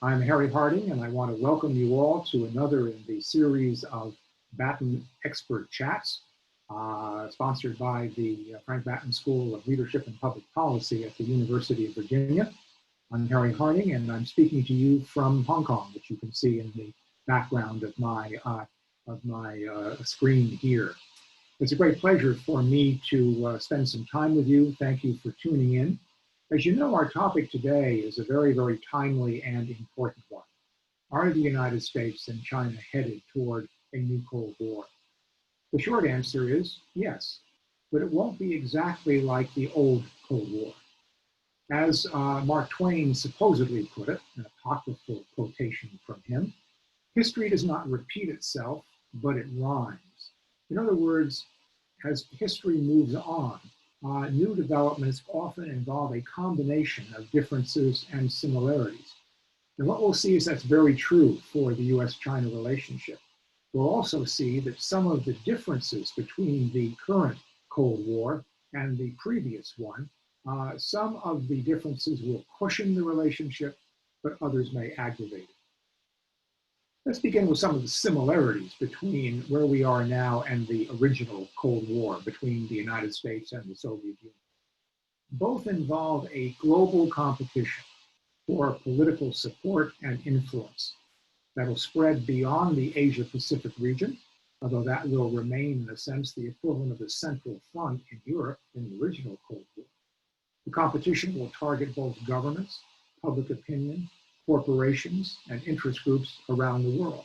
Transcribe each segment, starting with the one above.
I'm Harry Harding, and I want to welcome you all to another in the series of Batten Expert Chats, sponsored by the Frank Batten School of Leadership and Public Policy at the University of Virginia. I'm Harry Harding, and I'm speaking to you from Hong Kong, which you can see in the background of my screen here. It's a great pleasure for me to spend some time with you. Thank you for tuning in. As you know, our topic today is a very, very timely and important one. Are the United States and China headed toward a new Cold War? The short answer is yes, but it won't be exactly like the old Cold War. As Mark Twain supposedly put it, an apocryphal quotation from him, history does not repeat itself, but it rhymes. In other words, as history moves on, new developments often involve a combination of differences and similarities. And what we'll see is that's very true for the U.S.-China relationship. We'll also see that some of the differences between the current Cold War and the previous one, some of the differences will cushion the relationship, but others may aggravate it. Let's begin with some of the similarities between where we are now and the original Cold War between the United States and the Soviet Union. Both involve a global competition for political support and influence that will spread beyond the Asia-Pacific region, although that will remain, in a sense, the equivalent of the Central Front in Europe in the original Cold War. The competition will target both governments, public opinion, corporations, and interest groups around the world.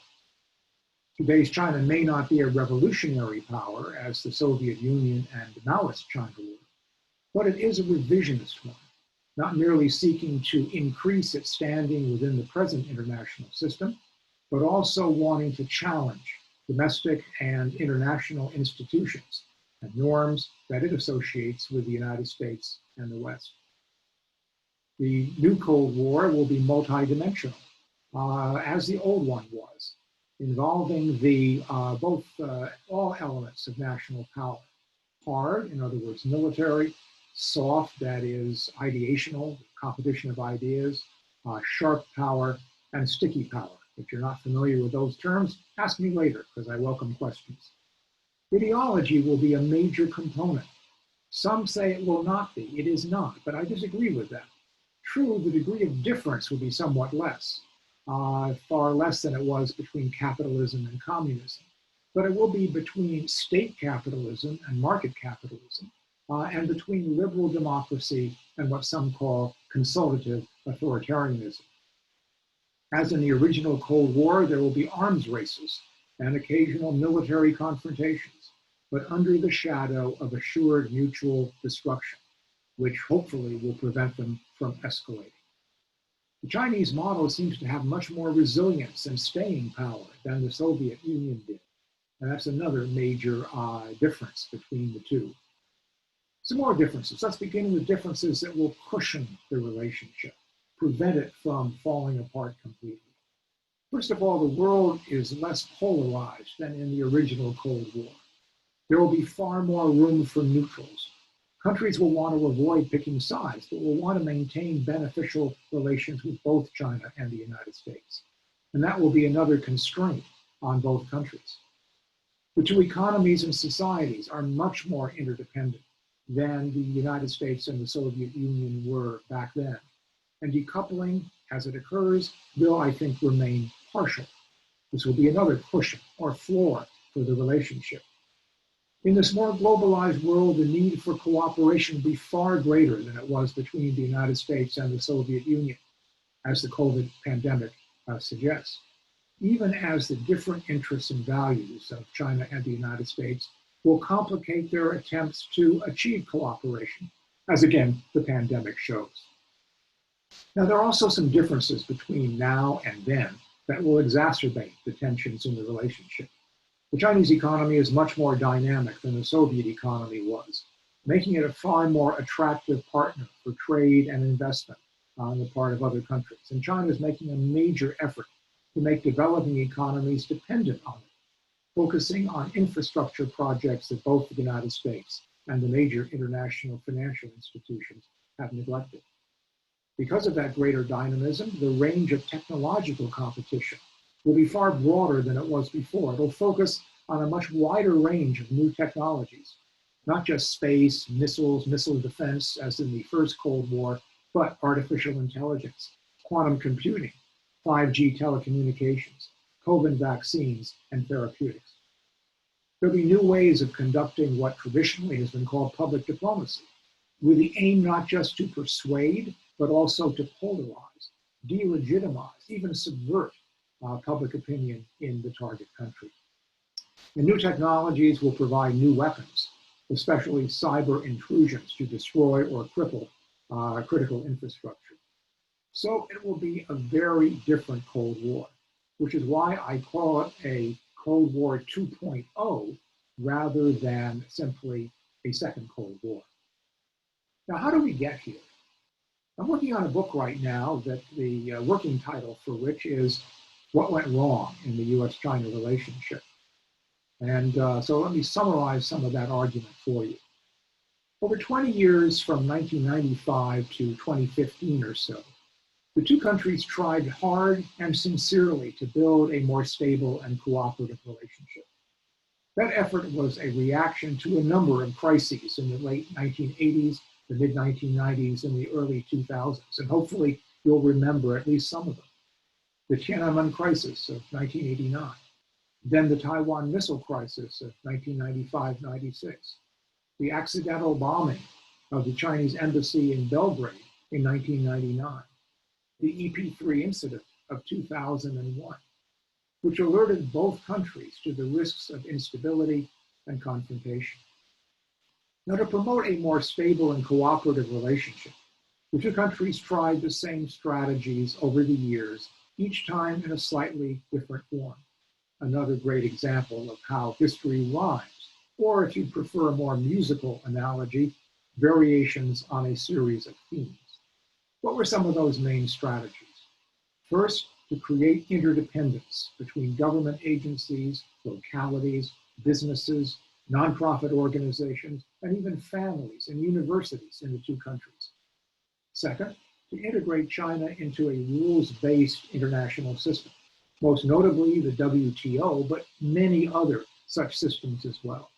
Today's China may not be a revolutionary power as the Soviet Union and Maoist China were, but it is a revisionist one, not merely seeking to increase its standing within the present international system, but also wanting to challenge domestic and international institutions and norms that it associates with the United States and the West. The new Cold War will be multidimensional, as the old one was, involving all elements of national power. Hard, in other words, military; soft, that is, ideational, competition of ideas; sharp power; and sticky power. If you're not familiar with those terms, ask me later, because I welcome questions. Ideology will be a major component. Some say it will not be. It is not, but I disagree with that. True, the degree of difference will be somewhat less, far less than it was between capitalism and communism. But it will be between state capitalism and market capitalism, and between liberal democracy and what some call consultative authoritarianism. As in the original Cold War, there will be arms races and occasional military confrontations, but under the shadow of assured mutual destruction, which hopefully will prevent them from escalating. The Chinese model seems to have much more resilience and staying power than the Soviet Union did. And that's another major difference between the two. Some more differences. Let's begin with differences that will cushion the relationship, prevent it from falling apart completely. First of all, the world is less polarized than in the original Cold War. There will be far more room for neutrals. Countries will want to avoid picking sides, but will want to maintain beneficial relations with both China and the United States. And that will be another constraint on both countries. The two economies and societies are much more interdependent than the United States and the Soviet Union were back then. And decoupling, as it occurs, will, I think, remain partial. This will be another cushion or floor for the relationship. In this more globalized world, the need for cooperation will be far greater than it was between the United States and the Soviet Union, as the COVID pandemic suggests, even as the different interests and values of China and the United States will complicate their attempts to achieve cooperation, as again, the pandemic shows. Now, there are also some differences between now and then that will exacerbate the tensions in the relationship. The Chinese economy is much more dynamic than the Soviet economy was, making it a far more attractive partner for trade and investment on the part of other countries. And China is making a major effort to make developing economies dependent on it, focusing on infrastructure projects that both the United States and the major international financial institutions have neglected. Because of that greater dynamism, the range of technological competition will be far broader than it was before. It'll focus on a much wider range of new technologies, not just space, missiles, missile defense, as in the first Cold War, but artificial intelligence, quantum computing, 5G telecommunications, COVID vaccines, and therapeutics. There'll be new ways of conducting what traditionally has been called public diplomacy, with the aim not just to persuade, but also to polarize, delegitimize, even subvert public opinion in the target country. And new technologies will provide new weapons, especially cyber intrusions to destroy or cripple critical infrastructure. So it will be a very different Cold War, which is why I call it a Cold War 2.0 rather than simply a second Cold War. Now, how do we get here? I'm working on a book right now that the working title for which is What Went Wrong in the U.S. China Relationship. And so let me summarize some of that argument for you. Over 20 years from 1995 to 2015 or so, the two countries tried hard and sincerely to build a more stable and cooperative relationship. That effort was a reaction to a number of crises in the late 1980s, the mid-1990s, and the early 2000s, and hopefully you'll remember at least some of them. The Tiananmen crisis of 1989, then the Taiwan missile crisis of 1995-96, the accidental bombing of the Chinese embassy in Belgrade in 1999, the EP3 incident of 2001, which alerted both countries to the risks of instability and confrontation. Now, to promote a more stable and cooperative relationship, the two countries tried the same strategies over the years, each time in a slightly different form. Another great example of how history rhymes, or if you prefer a more musical analogy, variations on a series of themes. What were some of those main strategies? First, to create interdependence between government agencies, localities, businesses, nonprofit organizations, and even families and universities in the two countries. Second, to integrate China into a rules-based international system, most notably the WTO, but many other such systems as well.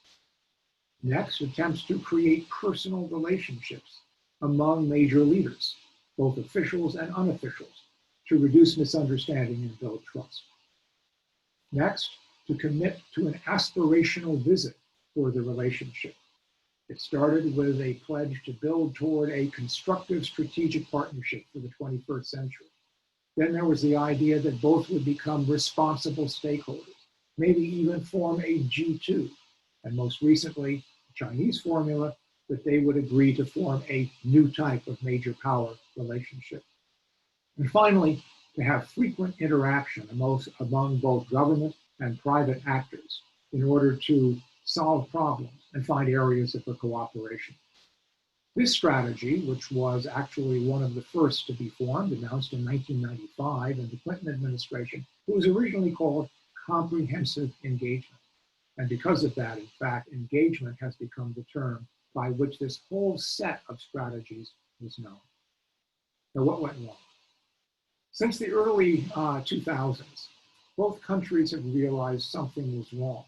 Next, attempts to create personal relationships among major leaders, both officials and unofficials, to reduce misunderstanding and build trust. Next, to commit to an aspirational visit for the relationship. It started with a pledge to build toward a constructive strategic partnership for the 21st century. Then there was the idea that both would become responsible stakeholders, maybe even form a G2, and most recently, the Chinese formula that they would agree to form a new type of major power relationship. And finally, to have frequent interaction among both government and private actors in order to solve problems and find areas of cooperation. This strategy, which was actually one of the first to be formed, announced in 1995 in the Clinton administration, it was originally called comprehensive engagement. And because of that, in fact, engagement has become the term by which this whole set of strategies is known. Now, what went wrong? Since the early 2000s, both countries have realized something was wrong.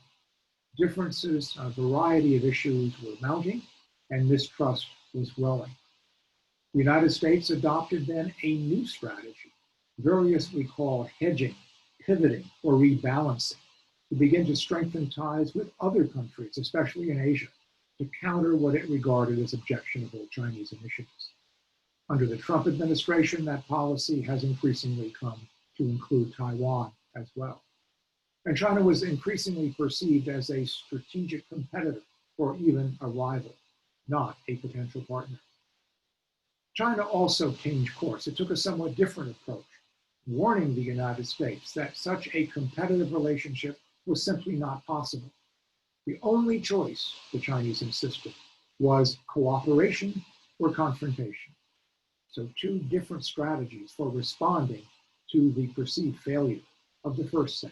Differences on a variety of issues were mounting, and mistrust was growing. The United States adopted then a new strategy, variously called hedging, pivoting, or rebalancing, to begin to strengthen ties with other countries, especially in Asia, to counter what it regarded as objectionable Chinese initiatives. Under the Trump administration, that policy has increasingly come to include Taiwan as well. And China was increasingly perceived as a strategic competitor or even a rival, not a potential partner. China also changed course. It took a somewhat different approach, warning the United States that such a competitive relationship was simply not possible. The only choice, the Chinese insisted, was cooperation or confrontation. So two different strategies for responding to the perceived failure of the first set.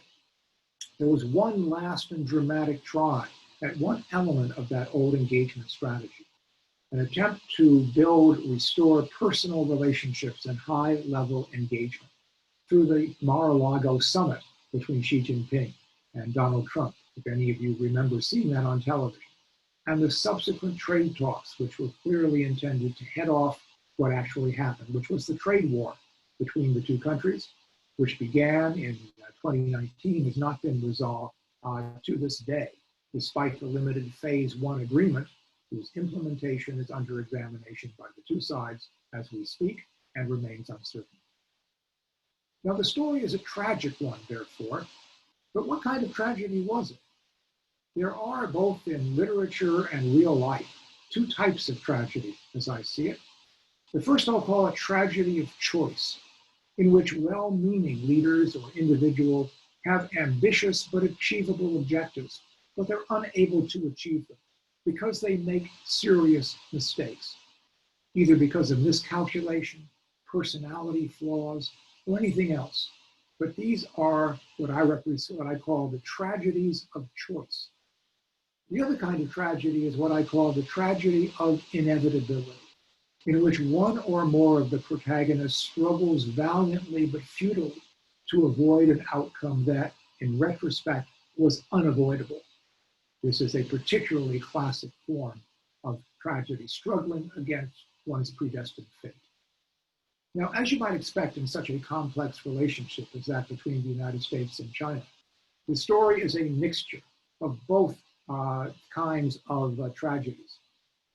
There was one last and dramatic try at one element of that old engagement strategy. an attempt to restore personal relationships and high-level engagement through the Mar-a-Lago summit between Xi Jinping and Donald Trump, if any of you remember seeing that on television, and the subsequent trade talks, which were clearly intended to head off what actually happened, which was the trade war between the two countries, which began in 2019, has not been resolved to this day, despite the limited phase one agreement, whose implementation is under examination by the two sides as we speak and remains uncertain. Now, the story is a tragic one, therefore, but what kind of tragedy was it? There are, both in literature and real life, two types of tragedy, as I see it. The first I'll call a tragedy of choice, in which well-meaning leaders or individuals have ambitious but achievable objectives, but they're unable to achieve them because they make serious mistakes, either because of miscalculation, personality flaws, or anything else. But these are what I call the tragedies of choice. The other kind of tragedy is what I call the tragedy of inevitability, in which one or more of the protagonists struggles valiantly but futilely to avoid an outcome that, in retrospect, was unavoidable. This is a particularly classic form of tragedy, struggling against one's predestined fate. Now, as you might expect in such a complex relationship as that between the United States and China, the story is a mixture of both kinds of tragedies.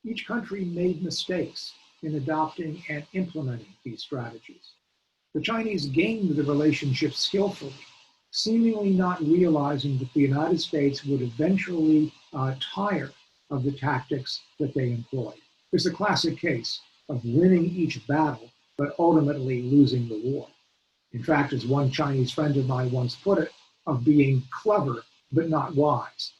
Each country made mistakes in adopting and implementing these strategies. The Chinese gamed the relationship skillfully, seemingly not realizing that the United States would eventually tire of the tactics that they employed. It's a classic case of winning each battle, but ultimately losing the war. In fact, as one Chinese friend of mine once put it, of being clever, but not wise.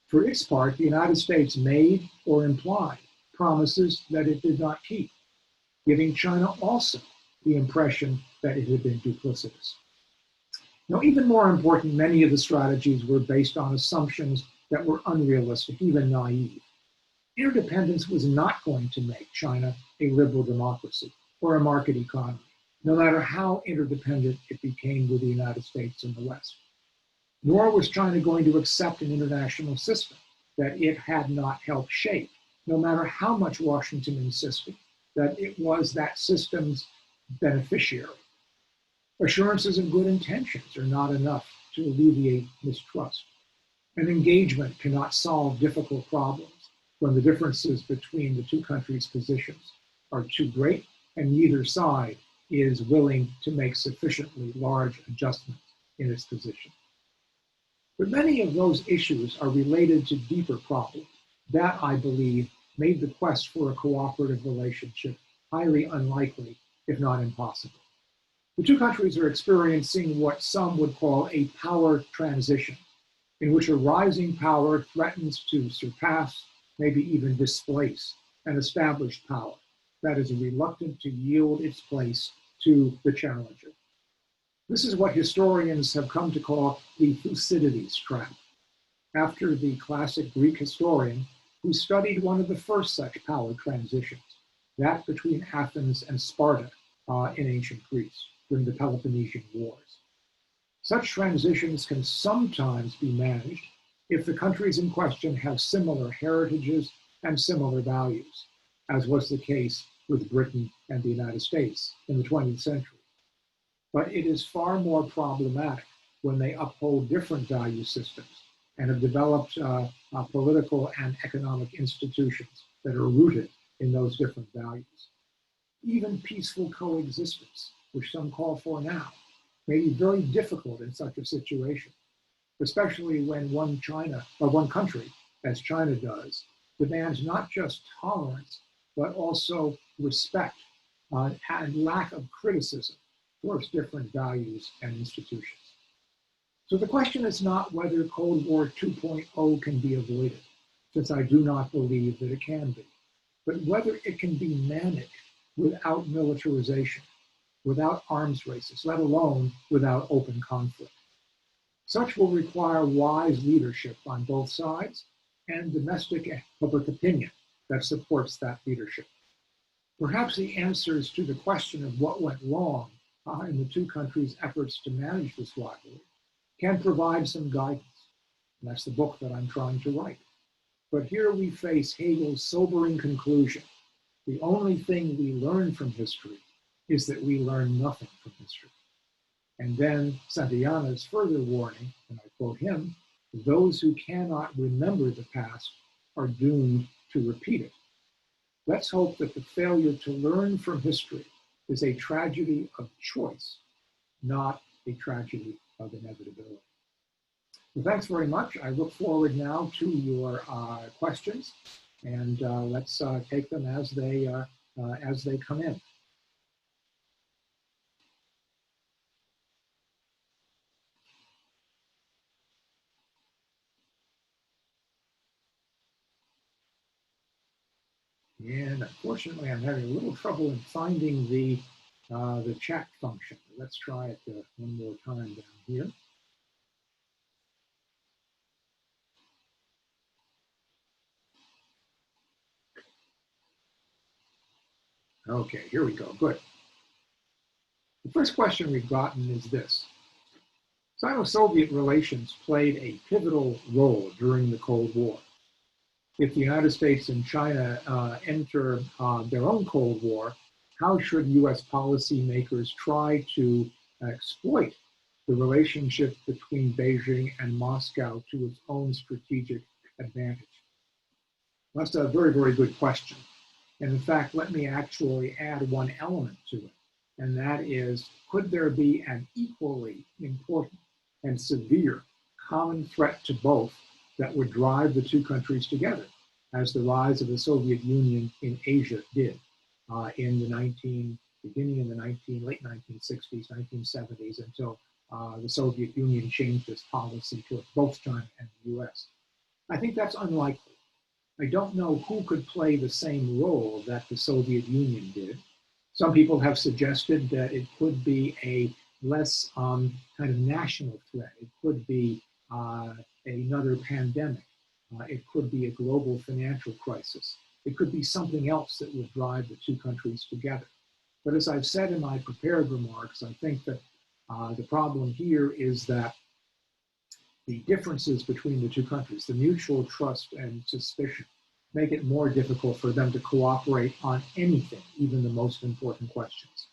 For its part, the United States made or implied promises that it did not keep, giving China also the impression that it had been duplicitous. Now, even more important, many of the strategies were based on assumptions that were unrealistic, even naive. Interdependence was not going to make China a liberal democracy or a market economy, no matter how interdependent it became with the United States and the West. Nor was China going to accept an international system that it had not helped shape, no matter how much Washington insisted that it was that system's beneficiary. Assurances and good intentions are not enough to alleviate mistrust. And engagement cannot solve difficult problems when the differences between the two countries' positions are too great and neither side is willing to make sufficiently large adjustments in its position. But many of those issues are related to deeper problems that, I believe, made the quest for a cooperative relationship highly unlikely, if not impossible. The two countries are experiencing what some would call a power transition, in which a rising power threatens to surpass, maybe even displace, an established power that is reluctant to yield its place to the challenger. This is what historians have come to call the Thucydides trap, after the classic Greek historian who studied one of the first such power transitions, that between Athens and Sparta in ancient Greece during the Peloponnesian Wars. Such transitions can sometimes be managed if the countries in question have similar heritages and similar values, as was the case with Britain and the United States in the 20th century. But it is far more problematic when they uphold different value systems and have developed political and economic institutions that are rooted in those different values. Even peaceful coexistence, which some call for now, may be very difficult in such a situation, especially when one country, as China does, demands not just tolerance, but also respect and lack of criticism for its different values and institutions. So the question is not whether Cold War 2.0 can be avoided, since I do not believe that it can be, but whether it can be managed without militarization, without arms races, let alone without open conflict. Such will require wise leadership on both sides and domestic public opinion that supports that leadership. Perhaps the answers to the question of what went wrong in the two countries' efforts to manage this rivalry can provide some guidance. And that's the book that I'm trying to write. But here we face Hegel's sobering conclusion. The only thing we learn from history is that we learn nothing from history. And then Santayana's further warning, and I quote him, those who cannot remember the past are doomed to repeat it. Let's hope that the failure to learn from history is a tragedy of choice, not a tragedy of inevitability. Well, thanks very much. I look forward now to your questions, and let's take them as they come in. And unfortunately, I'm having a little trouble in finding the chat function. Let's try it one more time down here. Okay, here we go. Good. The first question we've gotten is this. Sino-Soviet relations played a pivotal role during the Cold War. If the United States and China enter their own Cold War, how should U.S. policymakers try to exploit the relationship between Beijing and Moscow to its own strategic advantage? That's a very, very good question. And in fact, let me actually add one element to it, and that is, could there be an equally important and severe common threat to both that would drive the two countries together, as the rise of the Soviet Union in Asia did in the beginning in the late 1960s, 1970s, until the Soviet Union changed its policy towards both China and the US. I think that's unlikely. I don't know who could play the same role that the Soviet Union did. Some people have suggested that it could be a less kind of national threat. It could be another pandemic. It could be a global financial crisis. It could be something else that would drive the two countries together. But as I've said in my prepared remarks, I think that the problem here is that the differences between the two countries, the mutual trust and suspicion, make it more difficult for them to cooperate on anything, even the most important questions.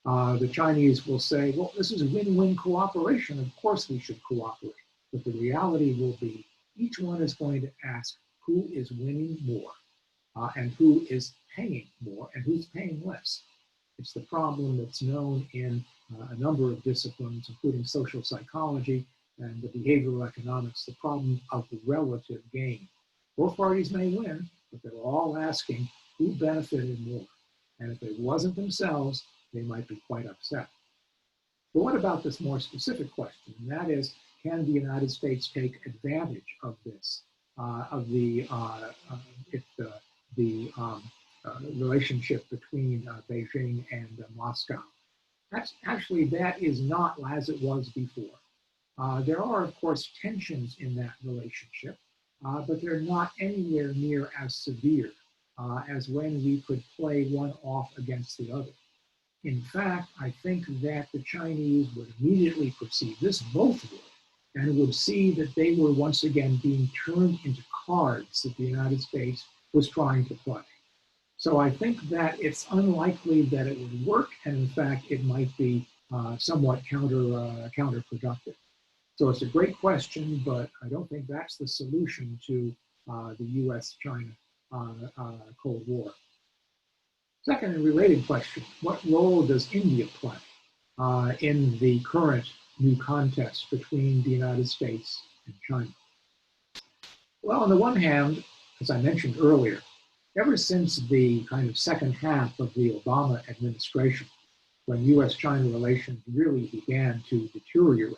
The Chinese will say, well, this is a win-win cooperation. Of course we should cooperate. But the reality will be each one is going to ask who is winning more and who is paying more and who's paying less. It's the problem that's known in a number of disciplines, including social psychology and the behavioral economics, the problem of the relative gain. Both parties may win, but they're all asking who benefited more. And if it wasn't themselves, they might be quite upset. But what about this more specific question? And that is, can the United States take advantage of this, relationship between Beijing and Moscow? That is not as it was before. There are, of course, tensions in that relationship, but they're not anywhere near as severe as when we could play one off against the other. In fact, I think that the Chinese would immediately perceive this, both would, and would see that they were once again being turned into cards that the United States was trying to play. So I think that it's unlikely that it would work, and in fact, it might be somewhat counterproductive. So it's a great question, but I don't think that's the solution to the U.S.-China Cold War. Second and related question, what role does India play in the current new contest between the United States and China? Well, on the one hand, as I mentioned earlier, ever since the kind of second half of the Obama administration, when U.S.-China relations really began to deteriorate,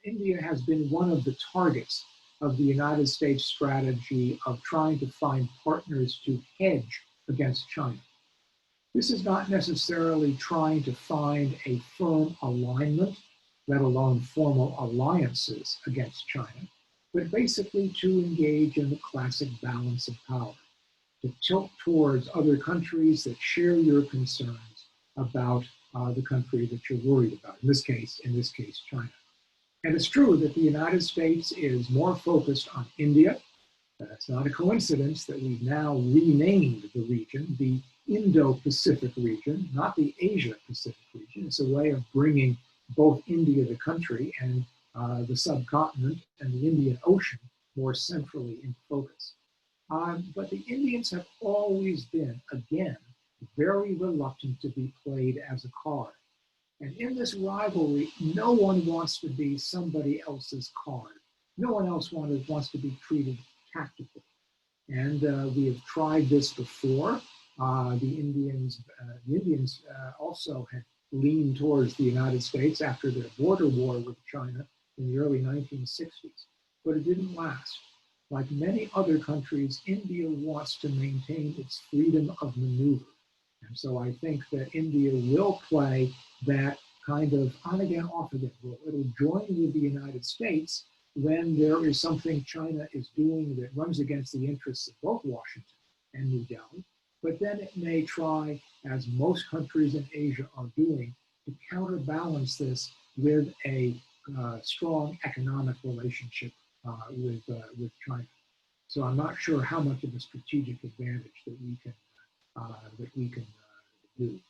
India has been one of the targets of the United States strategy of trying to find partners to hedge against China. This is not necessarily trying to find a firm alignment, let alone formal alliances against China. but basically to engage in the classic balance of power, to tilt towards other countries that share your concerns about the country that you're worried about. In this case, China. And it's true that the United States is more focused on India. It's not a coincidence that we've now renamed the region the Indo-Pacific region, not the Asia-Pacific region. It's a way of bringing both India, the country, and the subcontinent and the Indian Ocean more centrally into focus. But the Indians have always been, again, very reluctant to be played as a card. And in this rivalry, no one wants to be somebody else's card. No one else wants to be treated tactically. And we have tried this before. The Indians also had leaned towards the United States after their border war with China in the early 1960s, but it didn't last. Like many other countries, India wants to maintain its freedom of maneuver. And so I think that India will play that kind of on again, off again role. It'll join with the United States when there is something China is doing that runs against the interests of both Washington and New Delhi. But then it may try, as most countries in Asia are doing, to counterbalance this with a strong economic relationship with China. So I'm not sure how much of a strategic advantage that we can do.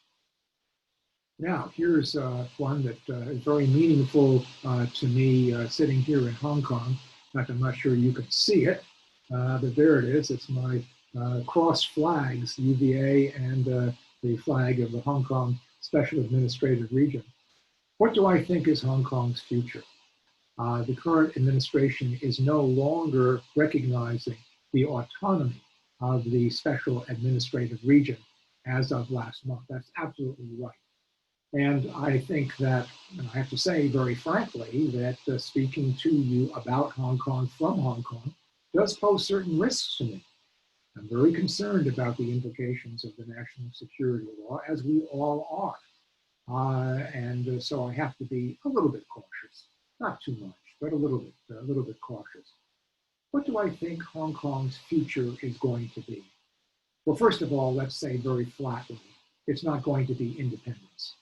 Now, here's one that is very meaningful to me sitting here in Hong Kong. In fact, I'm not sure you can see it, but there it is. It's my cross flags, UVA and the flag of the Hong Kong Special Administrative Region. What do I think is Hong Kong's future? The current administration is no longer recognizing the autonomy of the Special Administrative Region as of last month. That's absolutely right. And I think that, and I have to say very frankly, that speaking to you about Hong Kong from Hong Kong does pose certain risks to me. I'm very concerned about the implications of the national security law, as we all are. And so I have to be a little bit cautious. Not too much, but a little bit cautious. What do I think Hong Kong's future is going to be? Well, first of all, let's say very flatly, it's not going to be independence.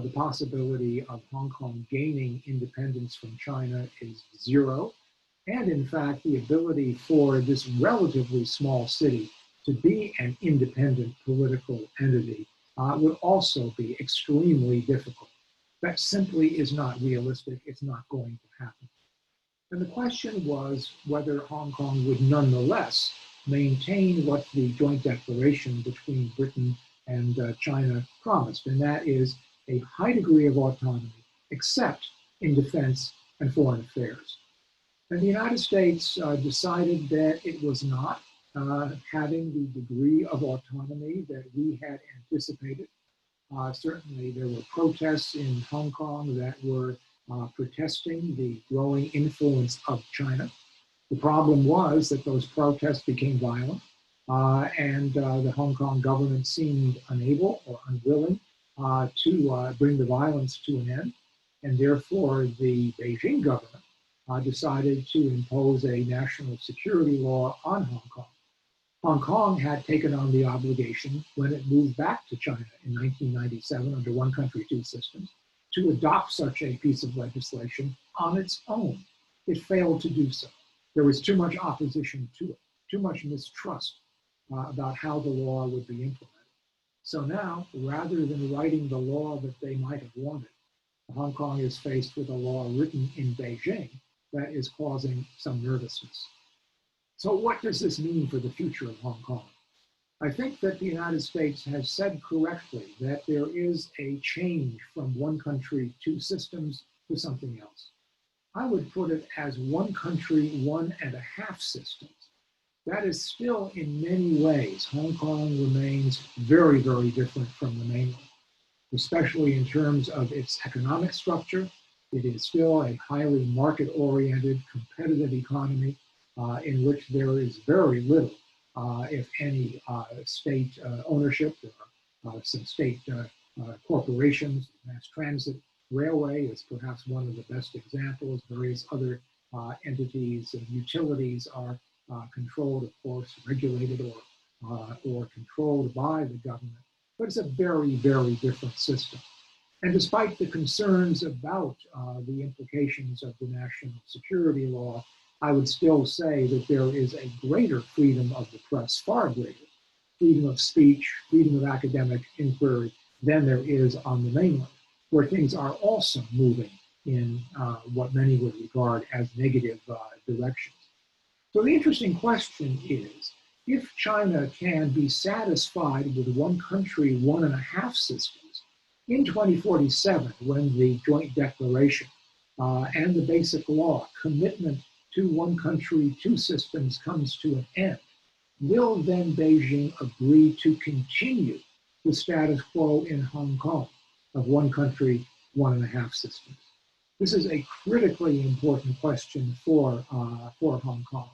The possibility of Hong Kong gaining independence from China is zero. And in fact, the ability for this relatively small city to be an independent political entity would also be extremely difficult. That simply is not realistic. It's not going to happen. And the question was whether Hong Kong would nonetheless maintain what the joint declaration between Britain and China promised, and that is a high degree of autonomy, except in defense and foreign affairs. And the United States decided that it was not having the degree of autonomy that we had anticipated. Certainly there were protests in Hong Kong that were protesting the growing influence of China. The problem was that those protests became violent, and the Hong Kong government seemed unable or unwilling to bring the violence to an end, and therefore the Beijing government decided to impose a national security law on Hong Kong. Hong Kong had taken on the obligation when it moved back to China in 1997 under one country, two systems, to adopt such a piece of legislation on its own. It failed to do so. There was too much opposition to it, too much mistrust about how the law would be implemented. So now, rather than writing the law that they might have wanted, Hong Kong is faced with a law written in Beijing that is causing some nervousness. So what does this mean for the future of Hong Kong? I think that the United States has said correctly that there is a change from one country, two systems to something else. I would put it as one country, one and a half systems. That is still in many ways, Hong Kong remains very, very different from the mainland, especially in terms of its economic structure. It is still a highly market-oriented, competitive economy in which there is very little, if any, state ownership. There are some state corporations. Mass transit railway is perhaps one of the best examples. Various other entities and utilities are controlled, of course, regulated or controlled by the government. But it's a very, very different system. And despite the concerns about the implications of the national security law, I would still say that there is a greater freedom of the press, far greater freedom of speech, freedom of academic inquiry than there is on the mainland, where things are also moving in what many would regard as negative directions. So the interesting question is, if China can be satisfied with one country, one and a half systems, in 2047, when the joint declaration and the basic law commitment to one country, two systems comes to an end, will then Beijing agree to continue the status quo in Hong Kong of one country, one and a half systems? This is a critically important question for Hong Kong.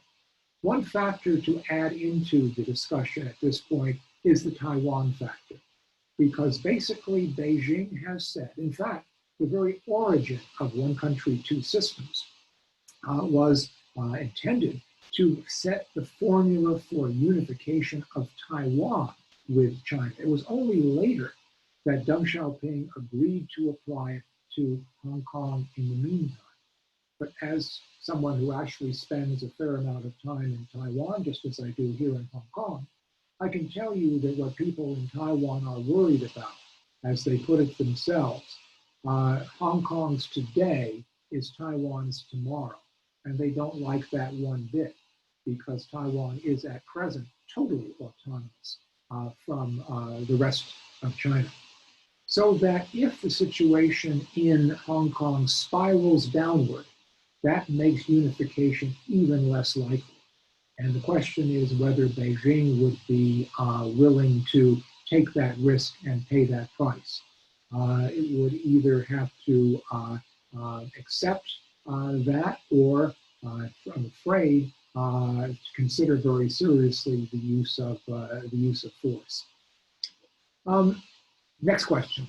One factor to add into the discussion at this point is the Taiwan factor, because basically Beijing has said, in fact, the very origin of one country, two systems was intended to set the formula for unification of Taiwan with China. It was only later that Deng Xiaoping agreed to apply it to Hong Kong in the meantime. But as someone who actually spends a fair amount of time in Taiwan, just as I do here in Hong Kong, I can tell you that what people in Taiwan are worried about, as they put it themselves, Hong Kong's today is Taiwan's tomorrow. And they don't like that one bit, because Taiwan is at present totally autonomous from the rest of China. So that if the situation in Hong Kong spirals downward, that makes unification even less likely. And the question is whether Beijing would be willing to take that risk and pay that price. It would either have to accept that, or I'm afraid, consider very seriously the use of force. Next question.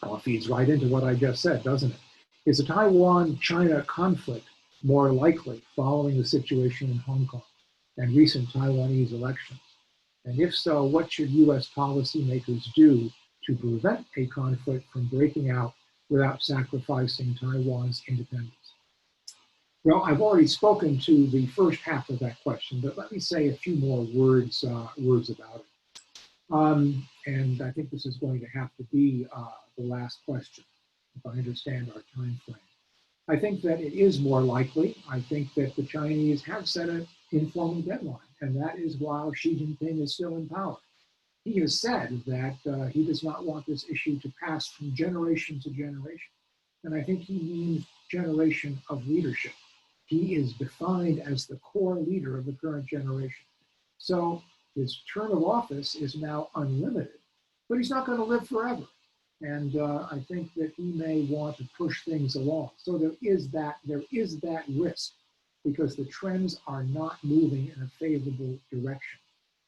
Well, it feeds right into what I just said, doesn't it? Is a Taiwan-China conflict more likely following the situation in Hong Kong and recent Taiwanese elections? And if so, what should U.S. policymakers do to prevent a conflict from breaking out without sacrificing Taiwan's independence? Well, I've already spoken to the first half of that question, but let me say a few more words about it. And I think this is going to have to be the last question, if I understand our time frame. I think that it is more likely. I think that the Chinese have set an informal deadline, and that is while Xi Jinping is still in power. He has said that he does not want this issue to pass from generation to generation. And I think he means generation of leadership. He is defined as the core leader of the current generation. So his term of office is now unlimited, but he's not going to live forever. And I think that he may want to push things along. So there is that risk, because the trends are not moving in a favorable direction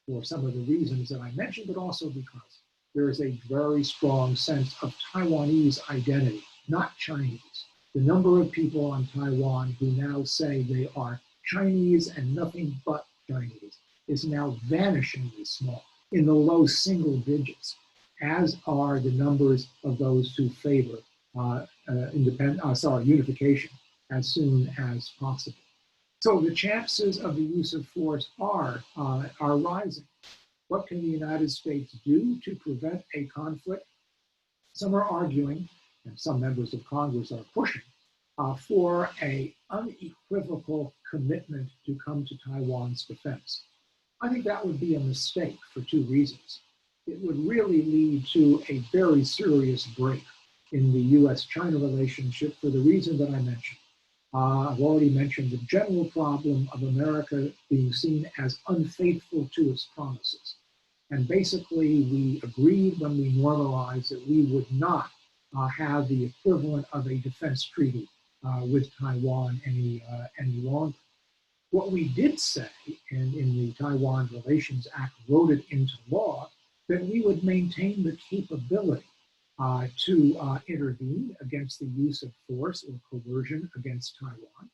for some of the reasons that I mentioned, but also because there is a very strong sense of Taiwanese identity, not Chinese. The number of people on Taiwan who now say they are Chinese and nothing but Chinese is now vanishingly small, in the low single digits, as are the numbers of those who favor unification as soon as possible. So the chances of the use of force are rising. What can the United States do to prevent a conflict? Some are arguing, and some members of Congress are pushing, for an unequivocal commitment to come to Taiwan's defense. I think that would be a mistake for two reasons. It would really lead to a very serious break in the U.S. China relationship for the reason that I mentioned. I've already mentioned the general problem of America being seen as unfaithful to its promises. And basically, we agreed when we normalized that we would not have the equivalent of a defense treaty with Taiwan any longer. What we did say, and in the Taiwan Relations Act wrote it into law, that we would maintain the capability to intervene against the use of force or coercion against Taiwan,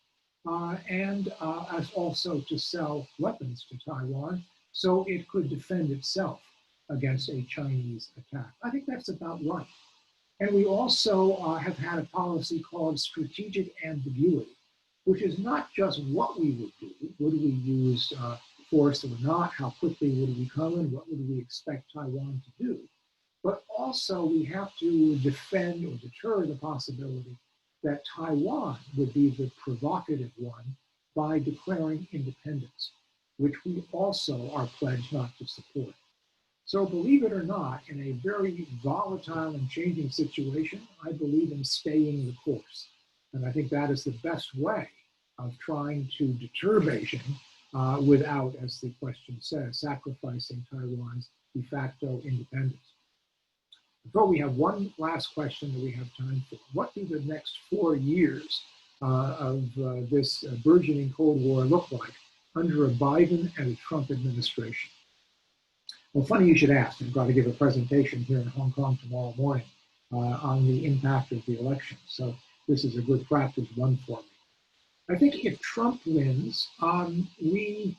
and as also to sell weapons to Taiwan so it could defend itself against a Chinese attack. I think that's about right. And we also have had a policy called strategic ambiguity, which is not just what we would do. Would we use force or not? How quickly would we come in? What would we expect Taiwan to do? But also we have to defend or deter the possibility that Taiwan would be the provocative one by declaring independence, which we also are pledged not to support. So believe it or not, in a very volatile and changing situation, I believe in staying the course. And I think that is the best way of trying to deter Beijing without, as the question says, sacrificing Taiwan's de facto independence. Before we have one last question that we have time for, what do the next 4 years of this burgeoning Cold War look like under a Biden and a Trump administration? Well, funny you should ask. I'm going to give a presentation here in Hong Kong tomorrow morning on the impact of the election. So this is a good practice one for me. I think if Trump wins, we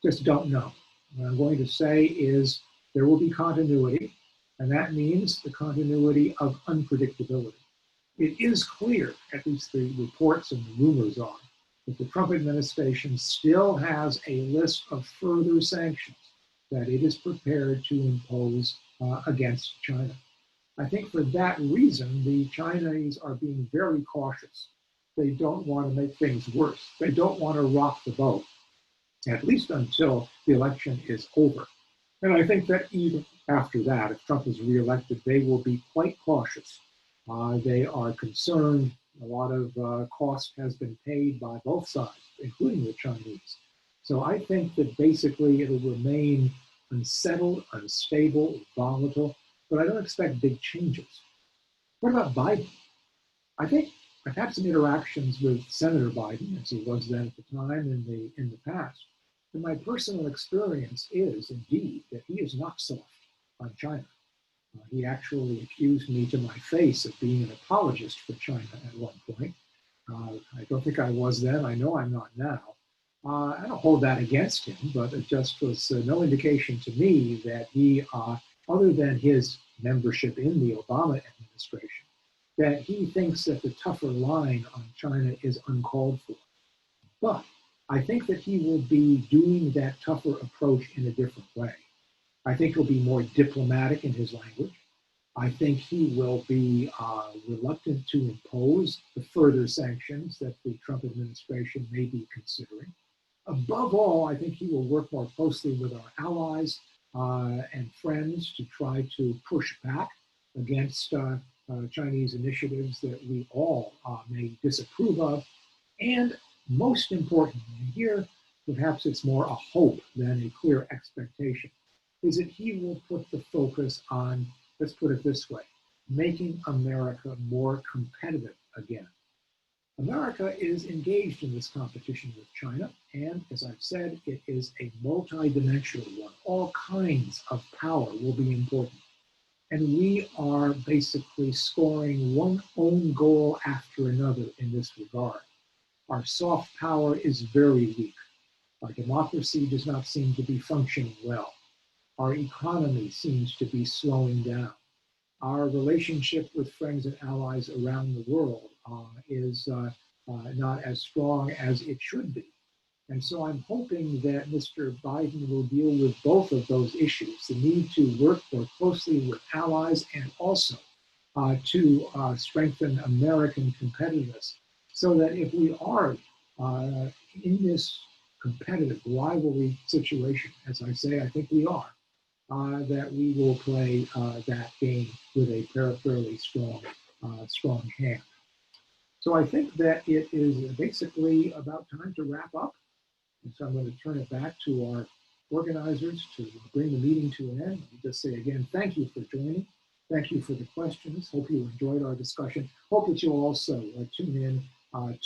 just don't know. What I'm going to say is there will be continuity, and that means the continuity of unpredictability. It is clear, at least the reports and the rumors are, that the Trump administration still has a list of further sanctions that it is prepared to impose against China. I think for that reason, the Chinese are being very cautious. They don't want to make things worse. They don't want to rock the boat, at least until the election is over. And I think that even after that, if Trump is reelected, they will be quite cautious. They are concerned. A lot of cost has been paid by both sides, including the Chinese. So I think that basically it'll remain unsettled, unstable, volatile, but I don't expect big changes. What about Biden? I think I've had some interactions with Senator Biden, as he was then at the time in the past. And my personal experience is indeed that he is not soft on China. He actually accused me to my face of being an apologist for China at one point. I don't think I was then. I know I'm not now. I don't hold that against him, but it just was no indication to me that he, other than his membership in the Obama administration, that he thinks that the tougher line on China is uncalled for. But I think that he will be doing that tougher approach in a different way. I think he'll be more diplomatic in his language. I think he will be reluctant to impose the further sanctions that the Trump administration may be considering. Above all, I think he will work more closely with our allies and friends to try to push back against Chinese initiatives that we all may disapprove of. And most importantly, and here perhaps it's more a hope than a clear expectation, is that he will put the focus on, let's put it this way, making America more competitive again. America is engaged in this competition with China, and as I've said, it is a multi-dimensional one. All kinds of power will be important. And we are basically scoring one own goal after another in this regard. Our soft power is very weak. Our democracy does not seem to be functioning well. Our economy seems to be slowing down. Our relationship with friends and allies around the world is not as strong as it should be. And so I'm hoping that Mr. Biden will deal with both of those issues, the need to work more closely with allies and also to strengthen American competitiveness so that if we are in this competitive rivalry situation, as I say, I think we are, that we will play that game with a fairly strong hand. So I think that it is basically about time to wrap up. And so I'm going to turn it back to our organizers to bring the meeting to an end. I'll just say again, thank you for joining. Thank you for the questions. Hope you enjoyed our discussion. Hope that you'll also tune in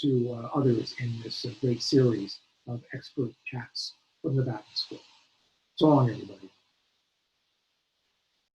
to others in this great series of expert chats from the Batten School. So long, everybody.